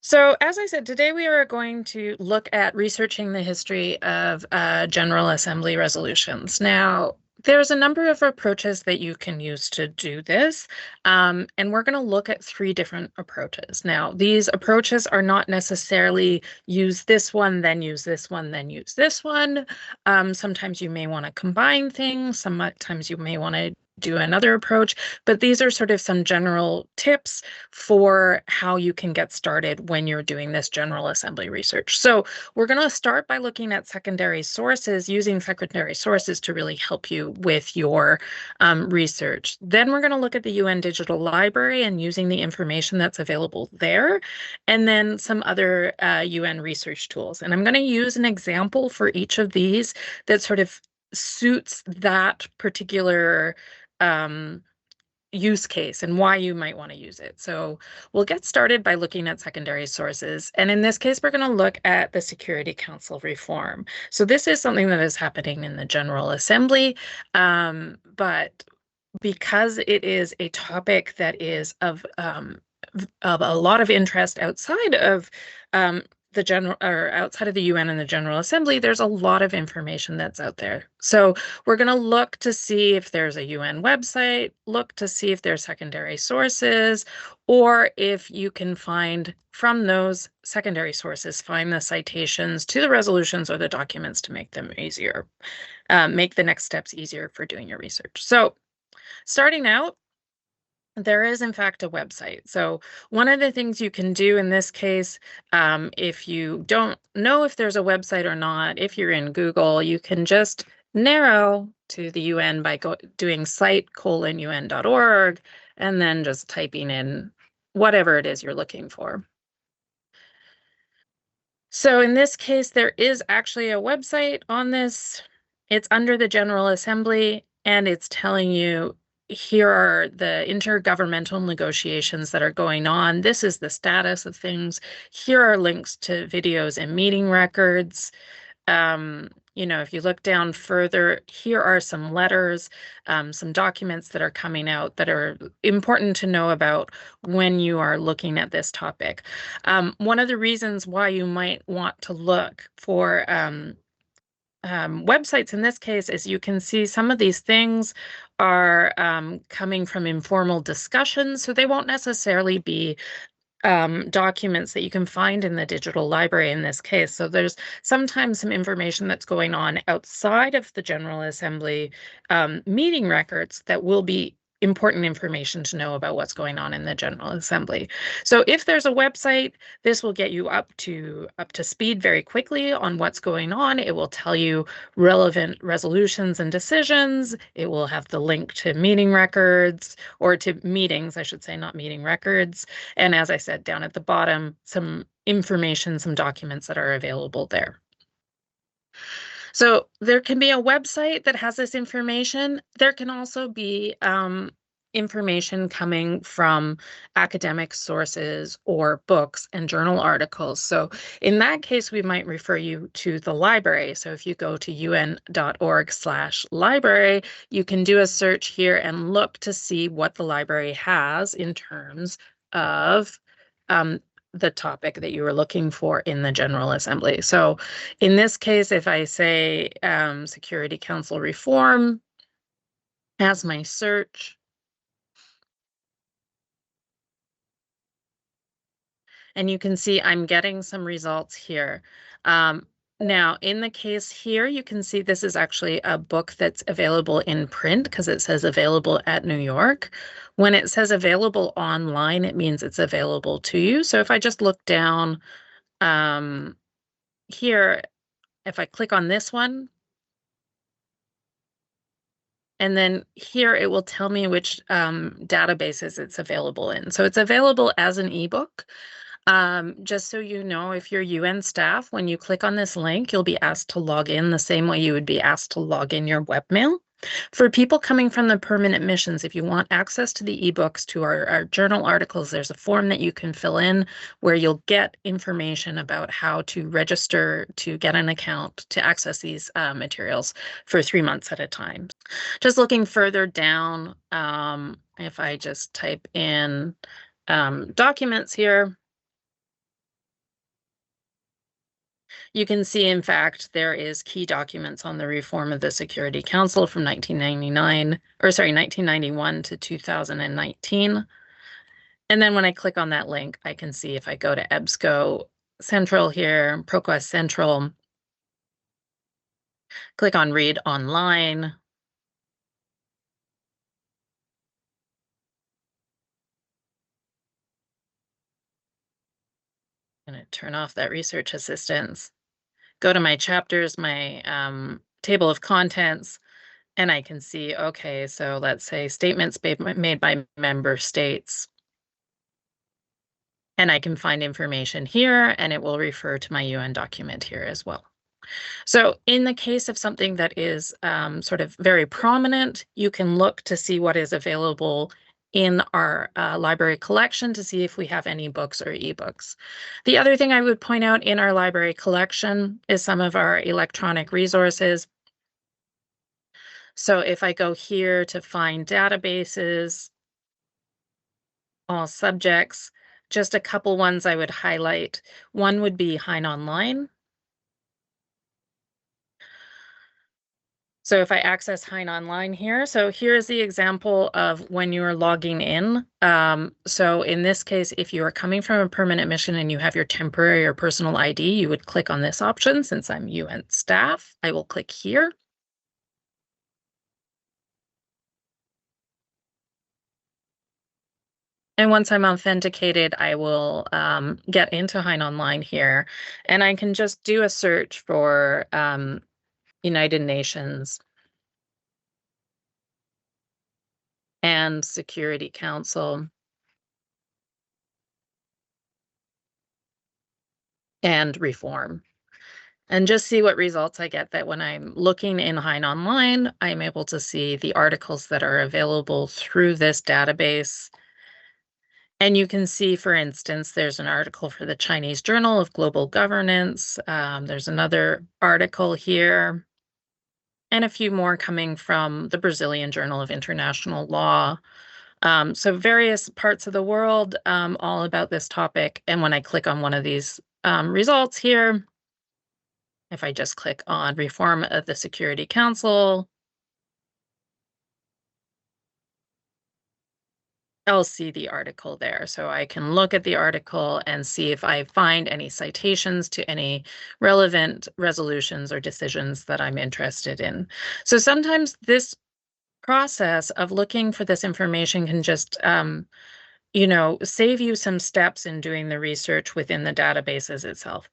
So, as I said, today we are going to look at researching the history of General Assembly resolutions. Now, there's a number of approaches that you can use to do this, and we're going to look at three different approaches. Now, these approaches are not necessarily use this one, then use this one, then use this one. Sometimes you may want to combine things, sometimes you may want to do another approach, but these are sort of some general tips for how you can get started when you're doing this General Assembly research. So we're going to start by looking at secondary sources, using secondary sources to really help you with your research. Then we're going to look at the UN Digital Library and using the information that's available there, and then some other UN research tools. And I'm going to use an example for each of these that sort of suits that particular use case and why you might want to use it. So we'll get started by looking at secondary sources. And in this case, we're going to look at the Security Council reform. So this is something that is happening in the General Assembly, but because it is a topic that is of a lot of interest outside of the general or outside of the UN and the General Assembly, there's a lot of information that's out there. So we're going to look to see if there's a UN website, look to see if there's secondary sources, or if you can find from those secondary sources, find the citations to the resolutions or the documents to make them easier, make the next steps easier for doing your research. So starting out, there is, in fact, a website. So one of the things you can do in this case, if you don't know if there's a website or not, if you're in Google, you can just narrow to the UN by doing site:un.org and then just typing in whatever it is you're looking for. So in this case, there is actually a website on this. It's under the General Assembly, and it's telling you here are the intergovernmental negotiations that are going on. This is the status of things. Here are links to videos and meeting records. If you look down further, here are some letters, some documents that are coming out that are important to know about when you are looking at this topic. One of the reasons why you might want to look for websites in this case is you can see some of these things are coming from informal discussions, so they won't necessarily be documents that you can find in the digital library in this case. So there's sometimes some information that's going on outside of the General Assembly meeting records that will be important information to know about what's going on in the General Assembly. So if there's a website, this will get you up to speed very quickly on what's going on. It will tell you relevant resolutions and decisions. It will have the link to meeting records, or to meetings, I should say, not meeting records. And as I said, down at the bottom, some information, some documents that are available there. So there can be a website that has this information. There can also be information coming from academic sources or books and journal articles. So in that case, we might refer you to the library. So if you go to un.org/library, you can do a search here and look to see what the library has in terms of the topic that you were looking for in the General Assembly. So in this case, if I say Security Council reform as my search, and you can see I'm getting some results here. Now, in the case here, you can see this is actually a book that's available in print because it says available at New York. When it says available online, it means it's available to you. So if I just look down here, if I click on this one, and then here it will tell me which databases it's available in. So it's available as an ebook. Just so you know, if you're UN staff, when you click on this link, you'll be asked to log in the same way you would be asked to log in your webmail. For people coming from the permanent missions, if you want access to the ebooks, to our journal articles, there's a form that you can fill in where you'll get information about how to register to get an account to access these materials for 3 months at a time. Just looking further down, if I just type in documents here, You can see, in fact, there is key documents on the reform of the Security Council from 1991 to 2019. And then when I click on that link, I can see if I go to EBSCO Central here, ProQuest Central, click on Read Online. I'm going to turn off that research assistance. Go to my chapters, my table of contents, and I can see, okay, so let's say statements made by member states. And I can find information here, and it will refer to my UN document here as well. So in the case of something that is sort of very prominent, you can look to see what is available in our library collection to see if we have any books or ebooks. The other thing I would point out in our library collection is some of our electronic resources. So if I go here to find databases, all subjects, just a couple ones I would highlight. One would be Hein Online. So if I access Hein Online here, so here's the example of when you're logging in. So in this case, if you are coming from a permanent mission and you have your temporary or personal ID, you would click on this option. Since I'm UN staff, I will click here. And once I'm authenticated, I will get into Hein Online here, and I can just do a search for United Nations and Security Council and reform, and just see what results I get. That when I'm looking in Hein Online, I'm able to see the articles that are available through this database. And you can see, for instance, there's an article for the Chinese Journal of Global Governance. There's another article here, and a few more coming from the Brazilian Journal of International Law. So various parts of the world, all about this topic. And when I click on one of these results here, if I just click on Reform of the Security Council, I'll see the article there. So I can look at the article and see if I find any citations to any relevant resolutions or decisions that I'm interested in. So sometimes this process of looking for this information can just save you some steps in doing the research within the databases itself,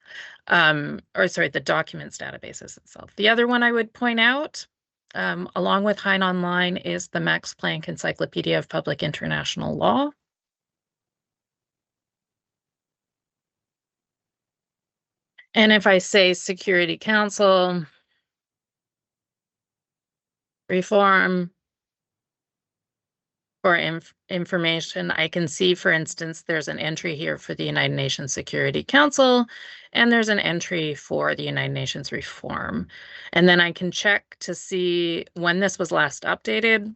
the documents databases itself. The other one I would point out, along with Hein Online, is the Max Planck Encyclopedia of Public International Law. And if I say Security Council, reform, for information, I can see, for instance, there's an entry here for the United Nations Security Council, and there's an entry for the United Nations reform. And then I can check to see when this was last updated.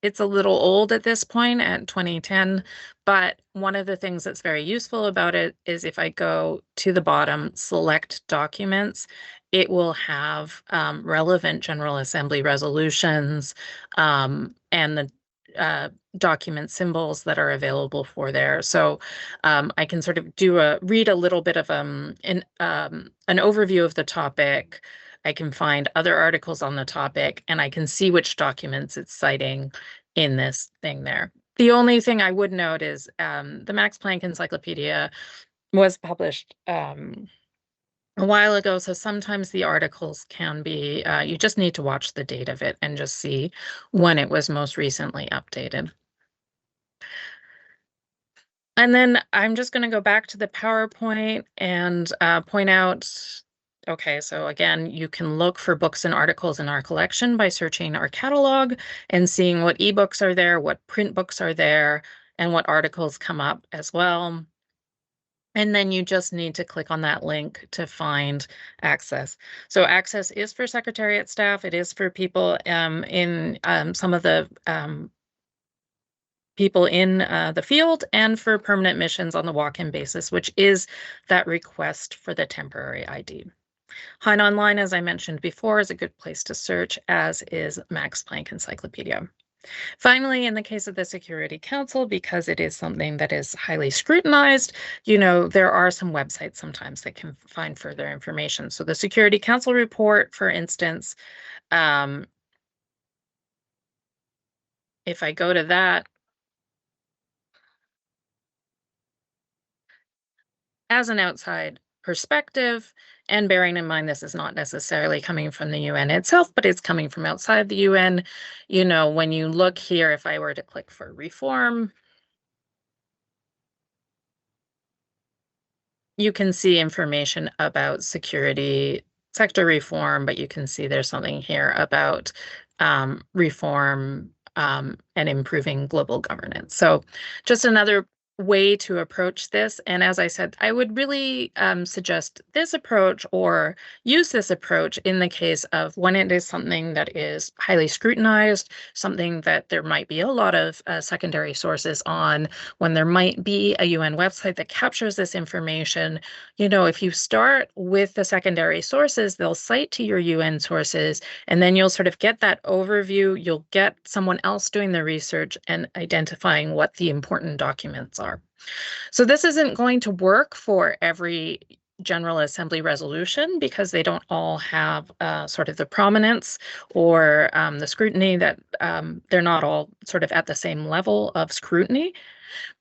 It's a little old at this point at 2010, but one of the things that's very useful about it is if I go to the bottom, select documents, it will have relevant General Assembly resolutions and the document symbols that are available for there. So I can sort of read a little bit of an overview of the topic. I can find other articles on the topic, and I can see which documents it's citing in this thing there. The only thing I would note is the Max Planck Encyclopedia was published a while ago, so sometimes the articles can be, you just need to watch the date of it and just see when it was most recently updated. And then I'm just going to go back to the PowerPoint and point out, okay, so again, you can look for books and articles in our collection by searching our catalog and seeing what ebooks are there, what print books are there, and what articles come up as well. And then you just need to click on that link to find access. So access is for Secretariat staff. It is for people in some of the people in the field, and for permanent missions on the walk-in basis, which is that request for the temporary ID. Hein Online, as I mentioned before, is a good place to search, as is Max Planck Encyclopedia. Finally, in the case of the Security Council, because it is something that is highly scrutinized, there are some websites sometimes that can find further information. So the Security Council report, for instance, if I go to that, as an outside perspective, and bearing in mind this is not necessarily coming from the UN itself, but it's coming from outside the UN, when you look here, if I were to click for reform, you can see information about security sector reform, but you can see there's something here about reform and improving global governance. So just another way to approach this. And as I said, I would really suggest this approach or use this approach in the case of when it is something that is highly scrutinized, something that there might be a lot of secondary sources on, when there might be a UN website that captures this information. If you start with the secondary sources, they'll cite to your UN sources, and then you'll sort of get that overview. You'll get someone else doing the research and identifying what the important documents are. So this isn't going to work for every General Assembly resolution because they don't all have sort of the prominence or the scrutiny that they're not all sort of at the same level of scrutiny.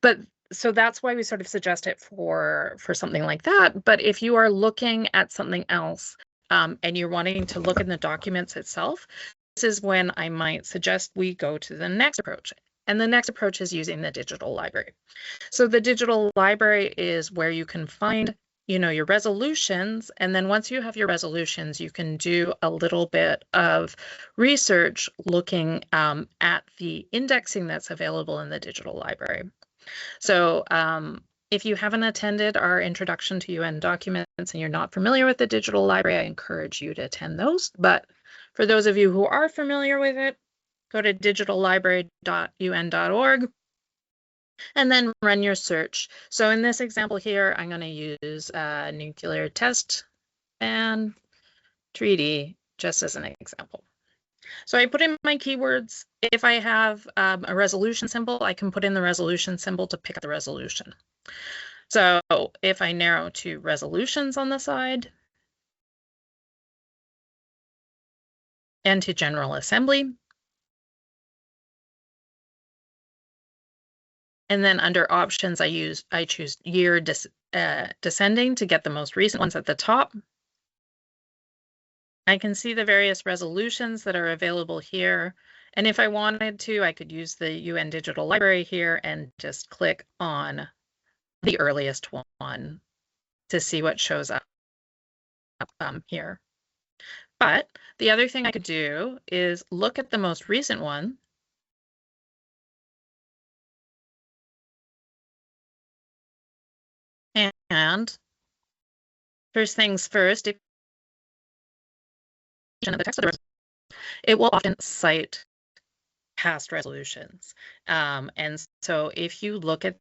But so that's why we sort of suggest it for something like that. But if you are looking at something else and you're wanting to look in the documents itself, this is when I might suggest we go to the next approach. And the next approach is using the digital library. So the digital library is where you can find, your resolutions. And then once you have your resolutions, you can do a little bit of research looking at the indexing that's available in the digital library. So if you haven't attended our Introduction to UN Documents and you're not familiar with the digital library, I encourage you to attend those. But for those of you who are familiar with it, go to digitallibrary.un.org and then run your search. So in this example here, I'm going to use nuclear test ban treaty just as an example. So I put in my keywords. If I have a resolution symbol, I can put in the resolution symbol to pick up the resolution. So if I narrow to resolutions on the side and to General Assembly, and then under options, I choose year descending to get the most recent ones at the top. I can see the various resolutions that are available here. And if I wanted to, I could use the UN Digital Library here and just click on the earliest one to see what shows up here. But the other thing I could do is look at the most recent one. And first things first, if the text of the it will often cite past resolutions. And so if you look at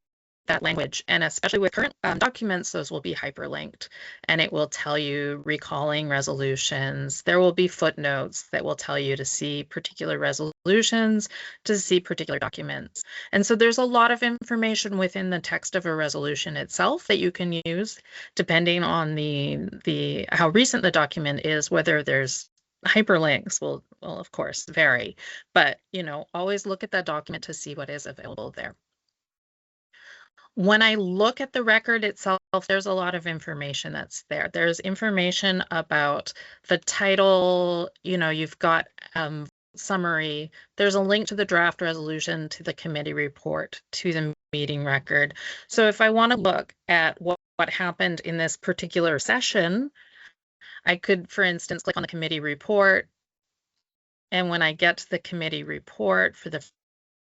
that language, and especially with current documents, those will be hyperlinked, and it will tell you recalling resolutions. There will be footnotes that will tell you to see particular resolutions, to see particular documents. And so there's a lot of information within the text of a resolution itself that you can use, depending on the how recent the document is, whether there's hyperlinks will of course vary, but always look at that document to see what is available there. When I look at the record itself, there's a lot of information that's there. There's information about the title, you've got summary. There's a link to the draft resolution, to the committee report, to the meeting record. So if I want to look at what happened in this particular session, I could, for instance, click on the committee report. And when I get to the committee report for the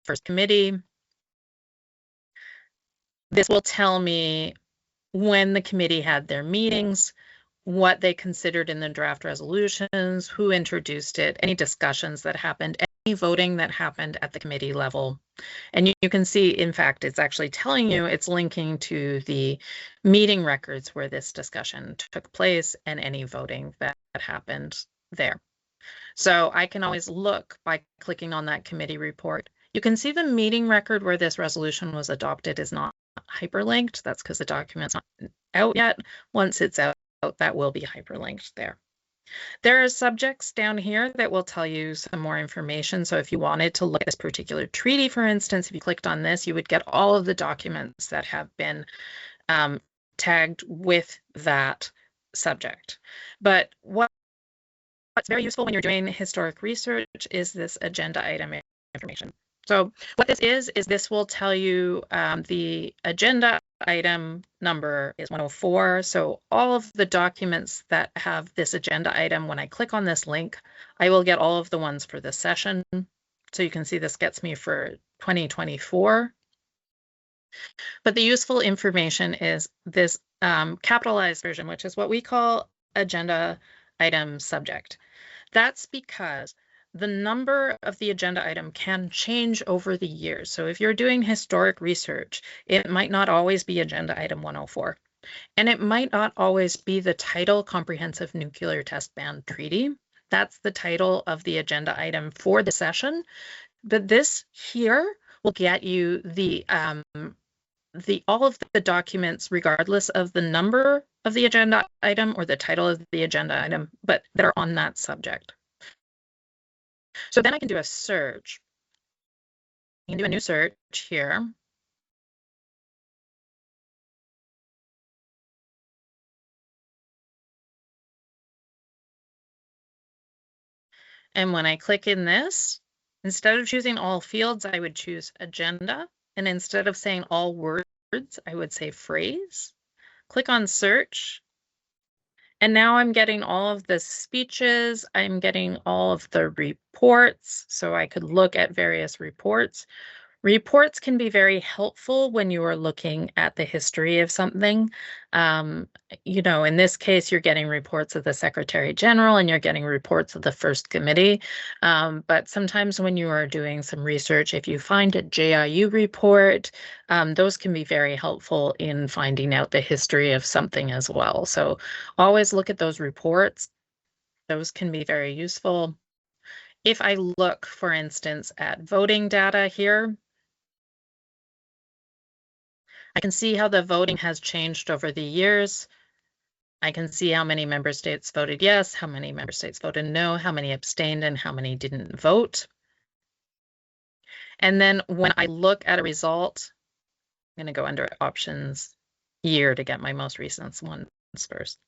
first committee, this will tell me when the committee had their meetings, what they considered in the draft resolutions, who introduced it, any discussions that happened, any voting that happened at the committee level. And you can see, in fact, it's actually telling you it's linking to the meeting records where this discussion took place and any voting that happened there. So I can always look by clicking on that committee report. You can see the meeting record where this resolution was adopted is not hyperlinked. That's because the document's not out yet. Once it's out, that will be hyperlinked there. There are subjects down here that will tell you some more information. So if you wanted to look at this particular treaty, for instance, if you clicked on this, you would get all of the documents that have been tagged with that subject. But what's very useful when you're doing historic research is this agenda item information. So what this is this will tell you the agenda item number is 104. So all of the documents that have this agenda item, when I click on this link, I will get all of the ones for this session. So you can see this gets me for 2024. But the useful information is this capitalized version, which is what we call agenda item subject. That's because the number of the agenda item can change over the years. So if you're doing historic research, it might not always be agenda item 104. And it might not always be the title Comprehensive Nuclear Test Ban Treaty. That's the title of the agenda item for the session. But this here will get you the all of the documents, regardless of the number of the agenda item or the title of the agenda item, but that are on that subject. So then I can do a search. I can do a new search here. And when I click in this, instead of choosing all fields, I would choose agenda. And instead of saying all words, I would say phrase. Click on search. And now I'm getting all of the speeches. I'm getting all of the reports. So I could look at various reports. Reports can be very helpful when you are looking at the history of something. You know, in this case, you're getting reports of the Secretary General and you're getting reports of the First Committee. But sometimes when you are doing some research, if you find a JIU report, those can be very helpful in finding out the history of something as well. So always look at those reports. Those can be very useful. If I look, for instance, at voting data here, I can see how the voting has changed over the years. I can see how many member states voted yes, how many member states voted no, how many abstained, and how many didn't vote. And then when I look at a result, I'm going to go under options year to get my most recent ones first,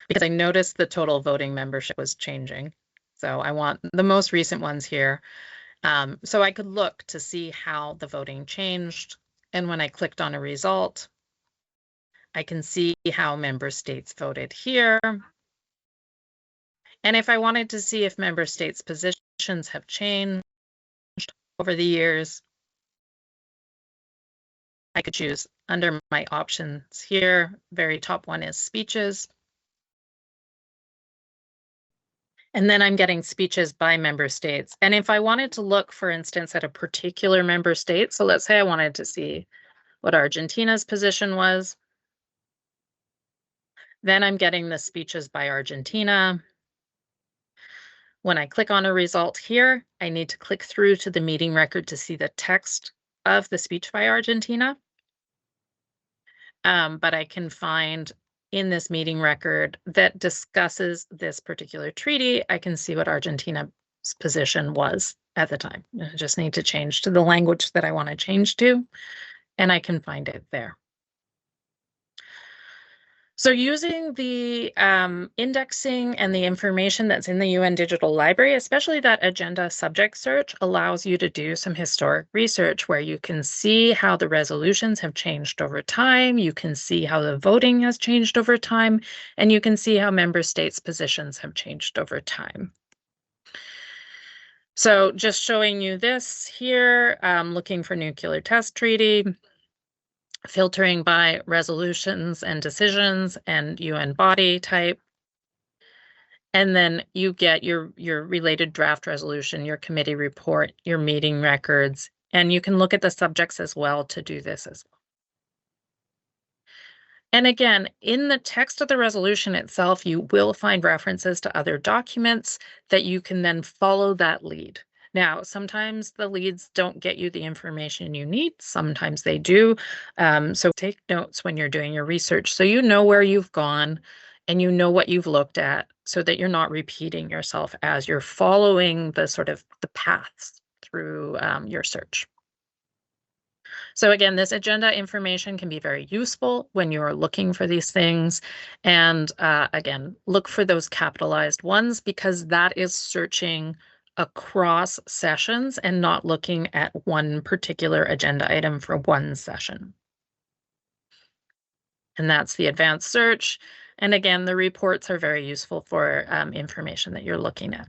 because I noticed the total voting membership was changing. So I want the most recent ones here. So I could look to see how the voting changed. And when I clicked on a result, I can see how member states voted here. And if I wanted to see if member states' positions have changed over the years, I could choose under my options here. Very top one is speeches. And then I'm getting speeches by member states. And if I wanted to look, for instance, at a particular member state, so let's say I wanted to see what Argentina's position was, then I'm getting the speeches by Argentina. When I click on a result here, I need to click through to the meeting record to see the text of the speech by Argentina. But I can find in this meeting record that discusses this particular treaty, I can see what Argentina's position was at the time. I just need to change to the language that I want to change to, and I can find it there. So using the indexing and the information that's in the UN Digital Library, especially that agenda subject search, allows you to do some historic research where you can see how the resolutions have changed over time, you can see how the voting has changed over time, and you can see how member states' positions have changed over time. So just showing you this here, looking for nuclear test treaty, filtering by resolutions and decisions and UN body type. And then you get your related draft resolution, your committee report, your meeting records, And you can look at the subjects as well to do this as well. And again, in the text of the resolution itself, you will find references to other documents that you can then follow that lead. Now, sometimes the leads don't get you the information you need, sometimes they do. So take notes when you're doing your research so you know where you've gone and you know what you've looked at so that you're not repeating yourself as you're following the sort of the paths through your search. So again, this agenda information can be very useful when you're looking for these things. And again, look for those capitalized ones because that is searching across sessions and not looking at one particular agenda item for one session. And that's the advanced search. And again, the reports are very useful for information that you're looking at.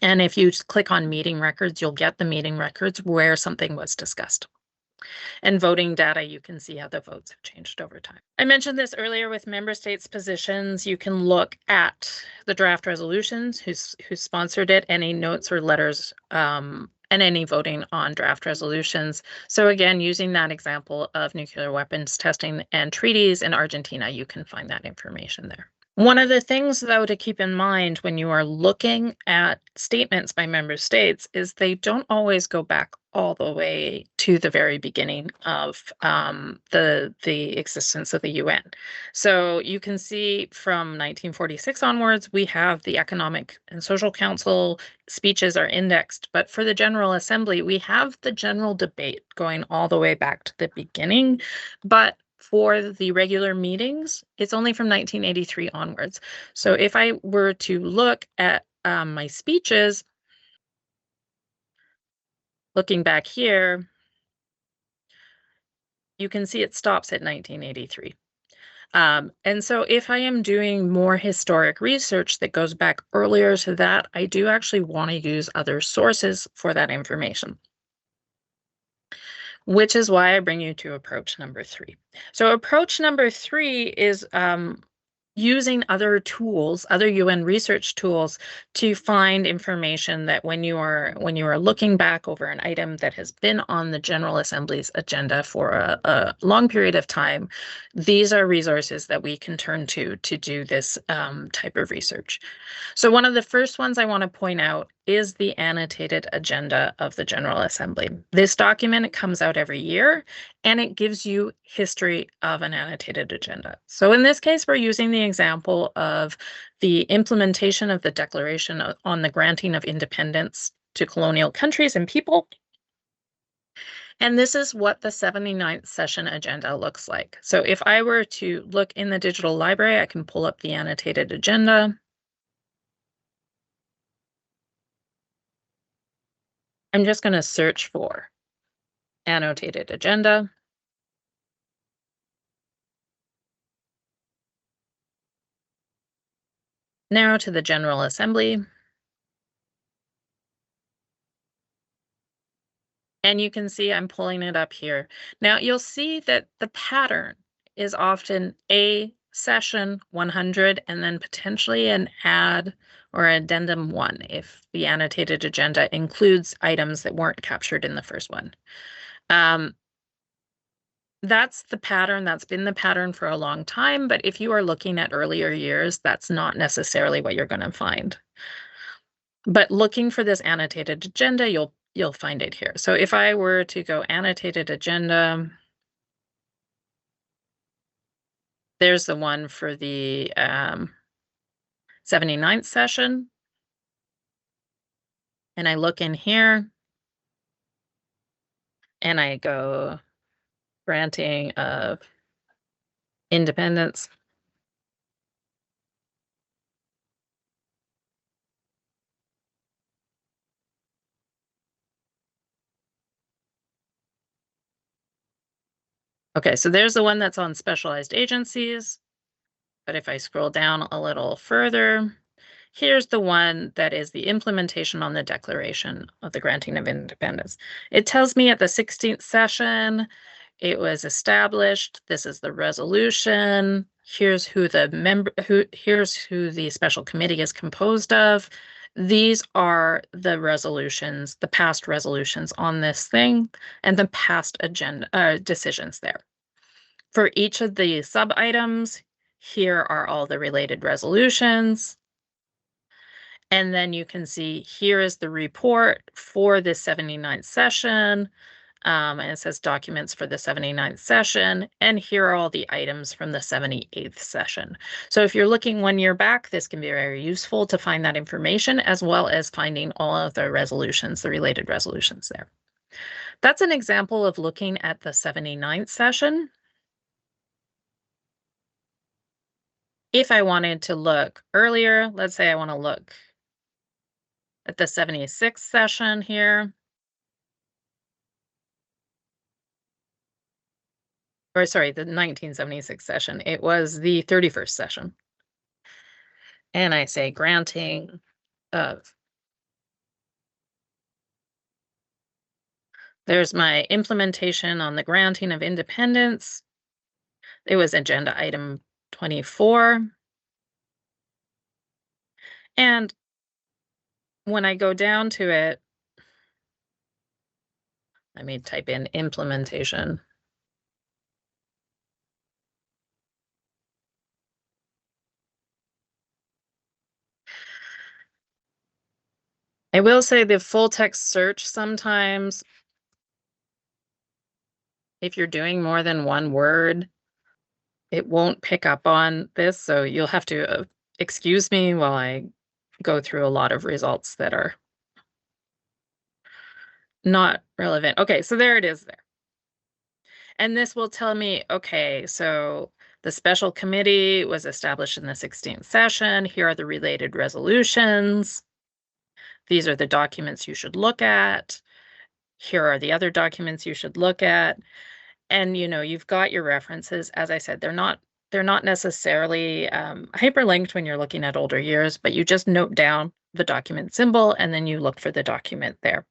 And if you click on meeting records, you'll get the meeting records where something was discussed. And voting data, you can see how the votes have changed over time. I mentioned this earlier with member states' positions. You can look at the draft resolutions, who's sponsored it, any notes or letters, and any voting on draft resolutions. So again, using that example of nuclear weapons testing and treaties in Argentina, you can find that information there. One of the things, though, to keep in mind when you are looking at statements by member states is they don't always go back all the way to the very beginning of the existence of the UN. So you can see from 1946 onwards, we have the Economic and Social Council speeches are indexed, but for the General Assembly, we have the general debate going all the way back to the beginning, but for the regular meetings, it's only from 1983 onwards. So if I were to look at my speeches, looking back here, you can see it stops at 1983. And so if I am doing more historic research that goes back earlier to that, I do actually want to use other sources for that information, which is why I bring you to approach number 3. So approach number 3 is using other tools, other UN research tools to find information that when you are looking back over an item that has been on the General Assembly's agenda for a long period of time, these are resources that we can turn to do this type of research. So one of the first ones I want to point out is the annotated agenda of the General Assembly. This document, it comes out every year and it gives you history of an annotated agenda. So in this case, we're using the example of the implementation of the Declaration on the Granting of Independence to Colonial Countries and People. And this is what the 79th session agenda looks like. So if I were to look in the digital library, I can pull up the annotated agenda. I'm just going to search for annotated agenda. Narrow to the General Assembly. And you can see I'm pulling it up here. Now you'll see that the pattern is often a session 100 and then potentially an add or addendum 1 if the annotated agenda includes items that weren't captured in the first one. That's the pattern. That's been the pattern for a long time. But if you are looking at earlier years, that's not necessarily what you're going to find. But looking for this annotated agenda, you'll find it here. So if I were to go annotated agenda, there's the one for the 79th session. And I look in here and I go granting of independence. Okay, so there's the one that's on specialized agencies. But if I scroll down a little further, here's the one that is the implementation on the Declaration of the Granting of Independence. It tells me at the 16th session, it was established. This is the resolution. Here's who the special committee is composed of. These are the resolutions, the past resolutions on this thing, and the past agenda decisions there. For each of the sub-items, here are all the related resolutions. And then you can see here is the report for the 79th session. And it says documents for the 79th session. And here are all the items from the 78th session. So if you're looking 1 year back, this can be very useful to find that information, as well as finding all of the resolutions, the related resolutions there. That's an example of looking at the 79th session. If I wanted to look earlier, let's say I want to look at the 76th session here. Or sorry, the 1976 session. It was the 31st session. And I say granting of. There's my implementation on the granting of independence. It was agenda item 24. And when I go down to it, let me type in implementation. I will say the full text search sometimes, if you're doing more than one word, it won't pick up on this. So you'll have to excuse me while I go through a lot of results that are not relevant. Okay, so there it is there. And this will tell me, okay, so the special committee was established in the 16th session. Here are the related resolutions. These are the documents you should look at. Here are the other documents you should look at. And you've got your references. As I said, they're not necessarily hyperlinked when you're looking at older years, but you just note down the document symbol and then you look for the document there.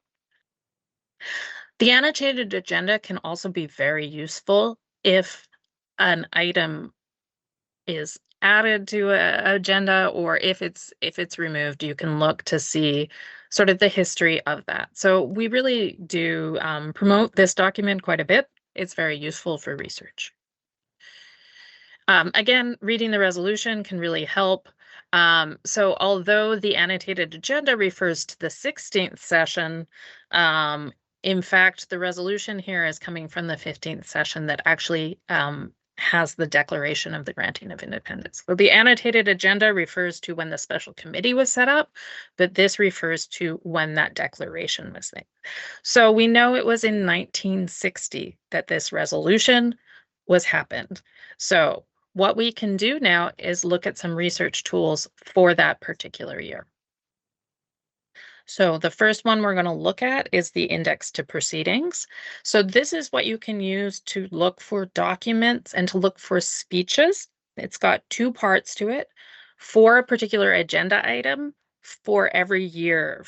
The annotated agenda can also be very useful if an item is added to an agenda, or if it's removed. You can look to see sort of the history of that. So we really do promote this document quite a bit. It's very useful for research. Again, reading the resolution can really help. So although the annotated agenda refers to the 16th session, in fact, the resolution here is coming from the 15th session that actually has the declaration of the granting of independence. So the annotated agenda refers to when the special committee was set up, but this refers to when that declaration was made. So we know it was in 1960 that this resolution was happened. So what we can do now is look at some research tools for that particular year. So the first one we're going to look at is the index to proceedings. So this is what you can use to look for documents and to look for speeches. It's got two parts to it. For a particular agenda item for every year.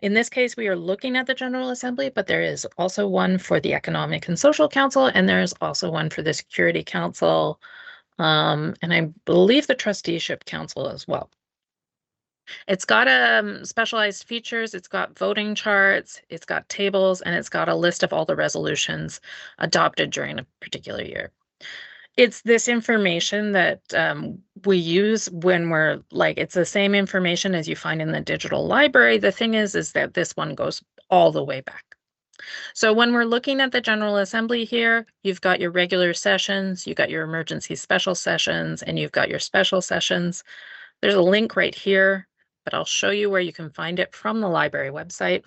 In this case, we are looking at the General Assembly, but there is also one for the Economic and Social Council, and there's also one for the Security Council, and I believe the Trusteeship Council as well. It's got specialized features, it's got voting charts, it's got tables, and it's got a list of all the resolutions adopted during a particular year. It's this information that we use when we're it's the same information as you find in the digital library. The thing is that this one goes all the way back. So when we're looking at the General Assembly here, you've got your regular sessions, you've got your emergency special sessions, and you've got your special sessions. There's a link right here, but I'll show you where you can find it from the library website.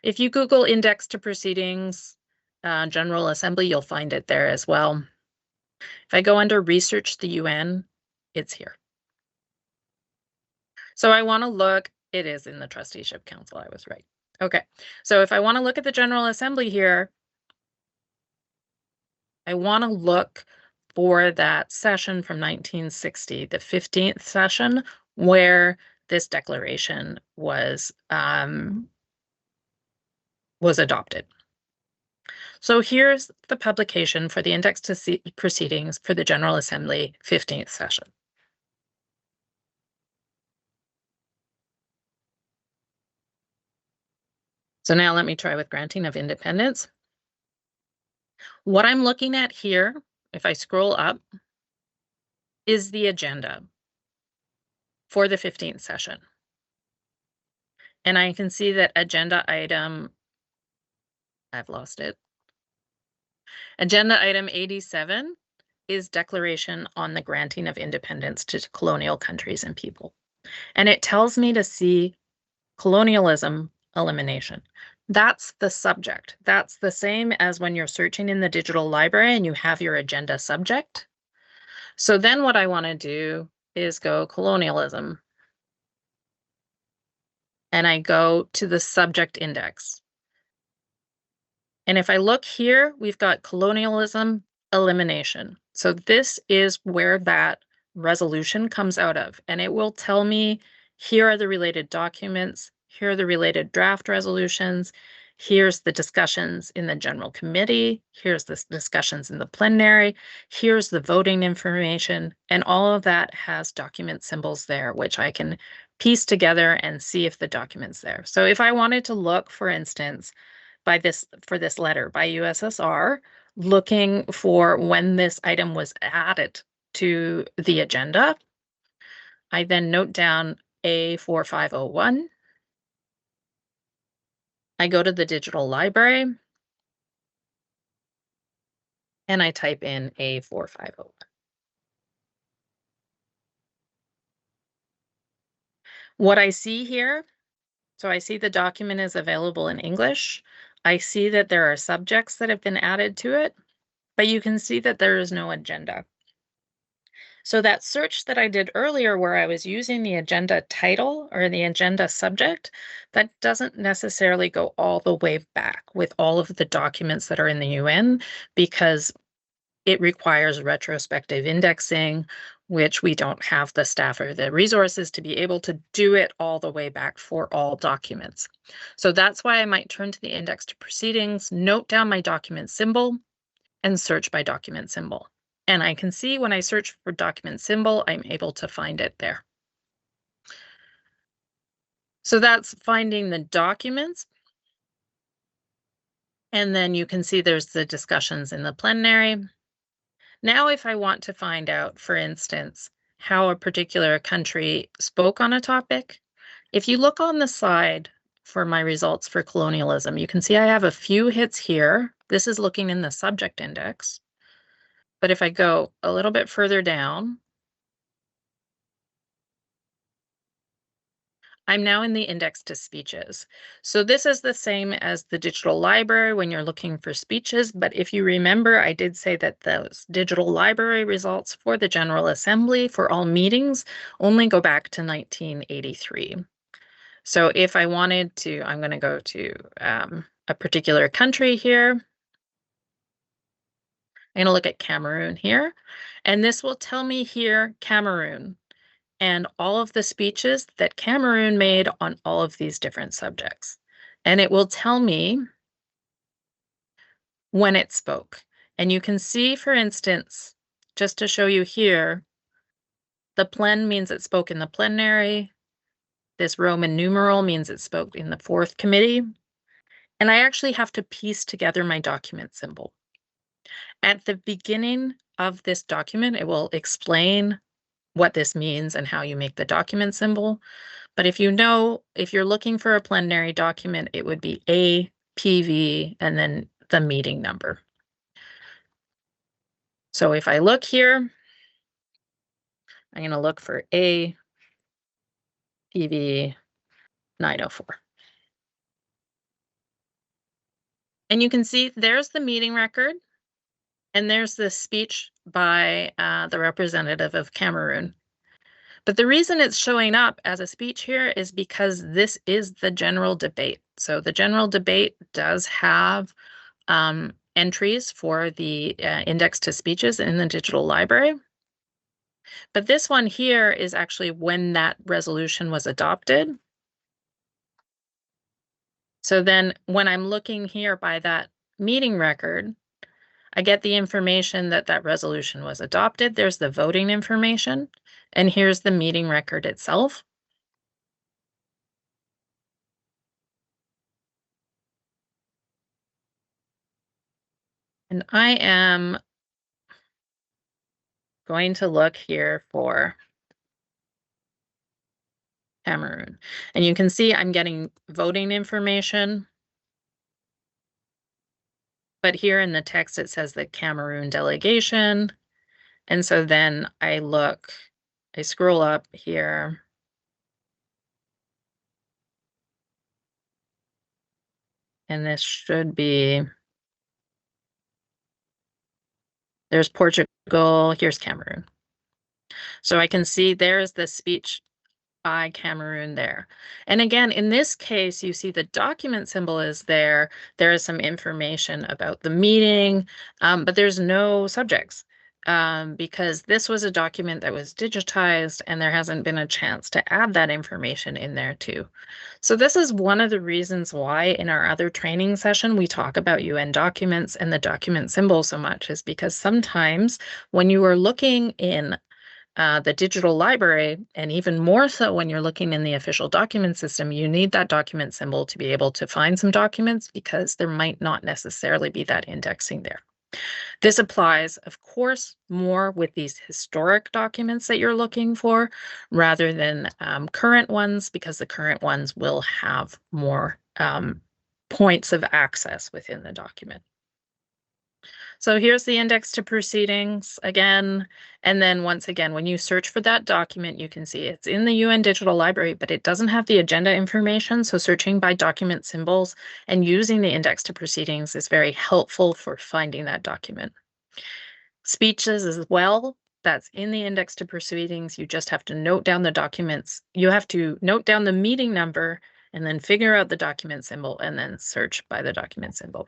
If you Google index to proceedings, General Assembly, you'll find it there as well. If I go under research the UN, it's here. So I want to look, it is in the Trusteeship Council, I was right. Okay, so if I want to look at the General Assembly here, I want to look for that session from 1960, the 15th session, where this declaration was adopted. So here's the publication for the index to proceedings for the General Assembly 15th session. So now let me try with granting of independence. What I'm looking at here, if I scroll up, is the agenda for the 15th session. And I can see that agenda item, I've lost it. Agenda item 87 is declaration on the granting of independence to colonial countries and people. And it tells me to see colonialism elimination. That's the subject. That's the same as when you're searching in the digital library and you have your agenda subject. So then what I want to do is go colonialism. And I go to the subject index. And if I look here, we've got colonialism elimination. So this is where that resolution comes out of. And it will tell me, here are the related documents, here are the related draft resolutions, here's the discussions in the general committee, here's the discussions in the plenary, here's the voting information, and all of that has document symbols there, which I can piece together and see if the document's there. So if I wanted to look, for instance, for this letter by USSR, looking for when this item was added to the agenda, I then note down A4501. I go to the digital library and I type in A4501. What I see here, so I see the document is available in English. I see that there are subjects that have been added to it, but you can see that there is no agenda. So that search that I did earlier where I was using the agenda title or the agenda subject, that doesn't necessarily go all the way back with all of the documents that are in the UN because it requires retrospective indexing, which we don't have the staff or the resources to be able to do it all the way back for all documents. So that's why I might turn to the index to proceedings, note down my document symbol, and search by document symbol. And I can see when I search for document symbol, I'm able to find it there. So that's finding the documents. And then you can see there's the discussions in the plenary. Now, if I want to find out, for instance, how a particular country spoke on a topic, if you look on the side for my results for colonialism, you can see I have a few hits here. This is looking in the subject index. But if I go a little bit further down, I'm now in the index to speeches. So this is the same as the digital library when you're looking for speeches. But if you remember, I did say that those digital library results for the General Assembly for all meetings only go back to 1983. So if I wanted to, I'm going to go to a particular country here. I'm going to look at Cameroon here. And this will tell me here, Cameroon, and all of the speeches that Cameroon made on all of these different subjects. And it will tell me when it spoke. And you can see, for instance, just to show you here, the plen means it spoke in the plenary. This Roman numeral means it spoke in the 4th committee. And I actually have to piece together my document symbol. At the beginning of this document, it will explain what this means and how you make the document symbol. But if you're looking for a plenary document, it would be APV and then the meeting number. So if I look here, I'm going to look for APV 904. And you can see there's the meeting record and there's the speech by the representative of Cameroon. But the reason it's showing up as a speech here is because this is the general debate. So the general debate does have entries for the index to speeches in the digital library. But this one here is actually when that resolution was adopted. So then when I'm looking here by that meeting record, I get the information that that resolution was adopted. There's the voting information, and here's the meeting record itself. And I am going to look here for Cameroon. And you can see I'm getting voting information. But here in the text, it says the Cameroon delegation. And so then I scroll up here. And this should be, there's Portugal, here's Cameroon. So I can see there's the speech by Cameroon there. And again, in this case, you see the document symbol is there. There is some information about the meeting, but there's no subjects because this was a document that was digitized and there hasn't been a chance to add that information in there too. So this is one of the reasons why in our other training session, we talk about UN documents and the document symbol so much is because sometimes when you are looking in the digital library, and even more so when you're looking in the official document system, you need that document symbol to be able to find some documents because there might not necessarily be that indexing there. This applies, of course, more with these historic documents that you're looking for rather than current ones, because the current ones will have more points of access within the document. So here's the index to proceedings again. And then once again, when you search for that document, you can see it's in the UN Digital Library, but it doesn't have the agenda information. So searching by document symbols and using the index to proceedings is very helpful for finding that document. Speeches as well, that's in the index to proceedings. You just have to note down the documents. You have to note down the meeting number and then figure out the document symbol and then search by the document symbol.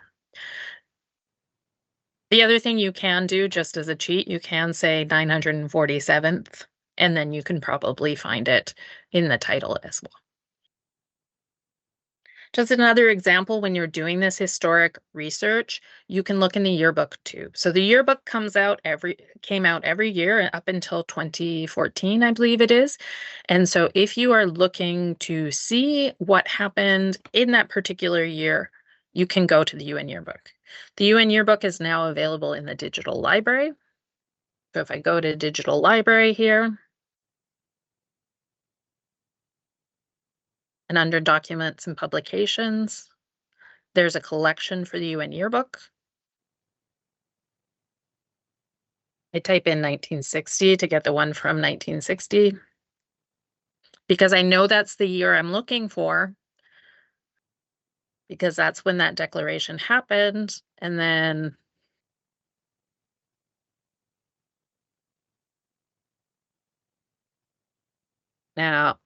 The other thing you can do, just as a cheat, you can say 947th, and then you can probably find it in the title as well. Just another example, when you're doing this historic research, you can look in the yearbook too. So the yearbook came out every year up until 2014, I believe it is. And so if you are looking to see what happened in that particular year, you can go to the UN yearbook. The UN yearbook is now available in the digital library. So if I go to digital library here, and under documents and publications, there's a collection for the UN yearbook. I type in 1960 to get the one from 1960 because I know that's the year I'm looking for because that's when that declaration happened. And then now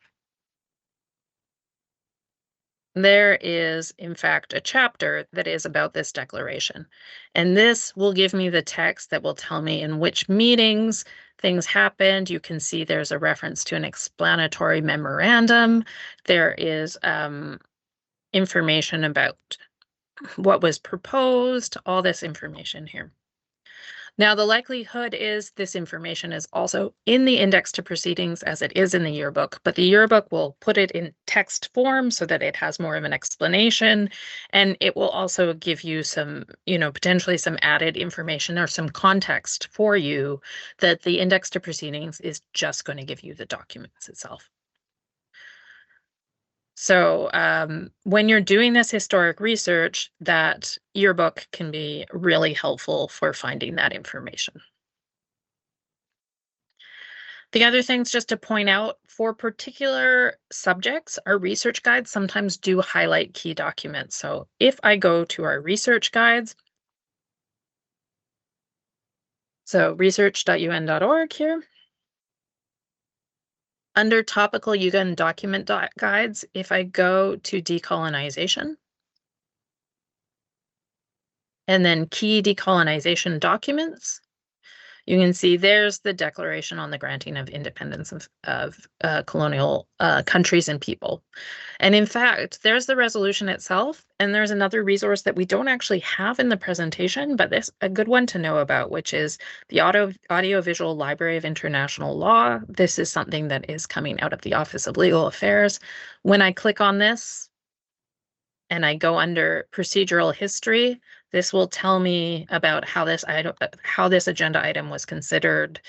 there is, in fact, a chapter that is about this declaration. And this will give me the text that will tell me in which meetings things happened. You can see there's a reference to an explanatory memorandum. There is information about what was proposed, all this information here. Now, the likelihood is this information is also in the index to proceedings as it is in the yearbook, but the yearbook will put it in text form so that it has more of an explanation. And it will also give you some, potentially some added information or some context for you that the index to proceedings is just going to give you the documents itself. So when you're doing this historic research, that yearbook can be really helpful for finding that information. The other things just to point out, for particular subjects, our research guides sometimes do highlight key documents. So if I go to our research guides, so research.un.org here, under topical UN document guides, if I go to decolonization, and then key decolonization documents, you can see there's the Declaration on the Granting of Independence of Colonial Countries and People. And in fact, there's the resolution itself, and there's another resource that we don't actually have in the presentation, but this a good one to know about, which is the Audiovisual Library of International Law. This is something that is coming out of the Office of Legal Affairs. When I click on this, and I go under procedural history, This will tell me about how this agenda item was considered,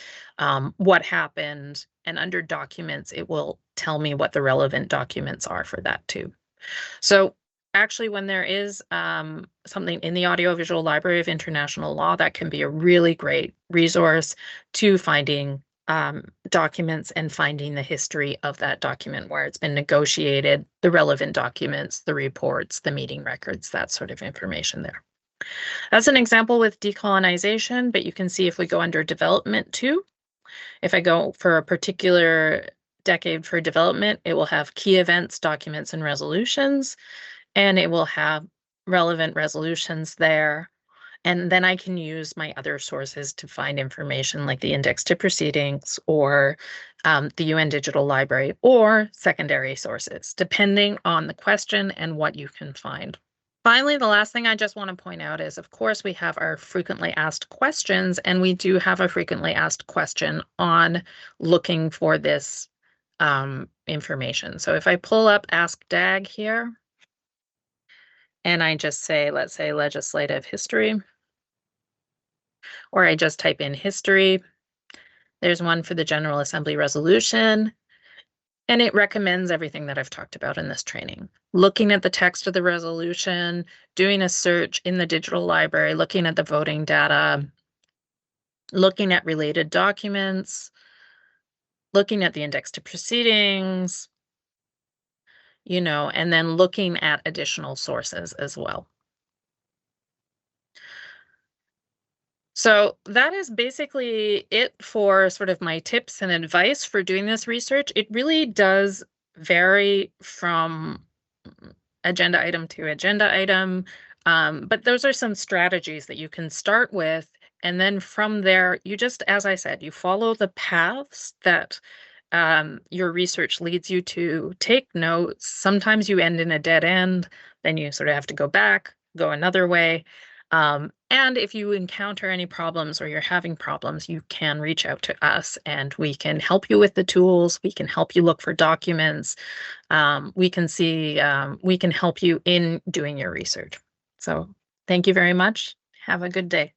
what happened, and under documents, it will tell me what the relevant documents are for that too. So actually, when there is something in the Audiovisual Library of International Law, that can be a really great resource to finding documents and finding the history of that document, where it's been negotiated, the relevant documents, the reports, the meeting records, that sort of information there. That's an example with decolonization, but you can see if we go under development too, if I go for a particular decade for development, it will have key events, documents, and resolutions, and it will have relevant resolutions there. And then I can use my other sources to find information like the index to proceedings or the UN Digital Library or secondary sources, depending on the question and what you can find. Finally, the last thing I just want to point out is, of course, we have our frequently asked questions, and we do have a frequently asked question on looking for this information. So if I pull up Ask DAG here, and I just say, let's say legislative history, or I just type in history, there's one for the General Assembly resolution, and it recommends everything that I've talked about in this training. Looking at the text of the resolution, doing a search in the digital library, looking at the voting data, looking at related documents, looking at the index to proceedings, and then looking at additional sources as well. So that is basically it for sort of my tips and advice for doing this research. It really does vary from agenda item to agenda item, but those are some strategies that you can start with. And then from there, you just, as I said, you follow the paths that your research leads you to. Take notes. Sometimes you end in a dead end, then you sort of have to go back, go another way. And if you encounter any problems or you're having problems, you can reach out to us and we can help you with the tools. We can help you look for documents. We can help you in doing your research. So thank you very much. Have a good day.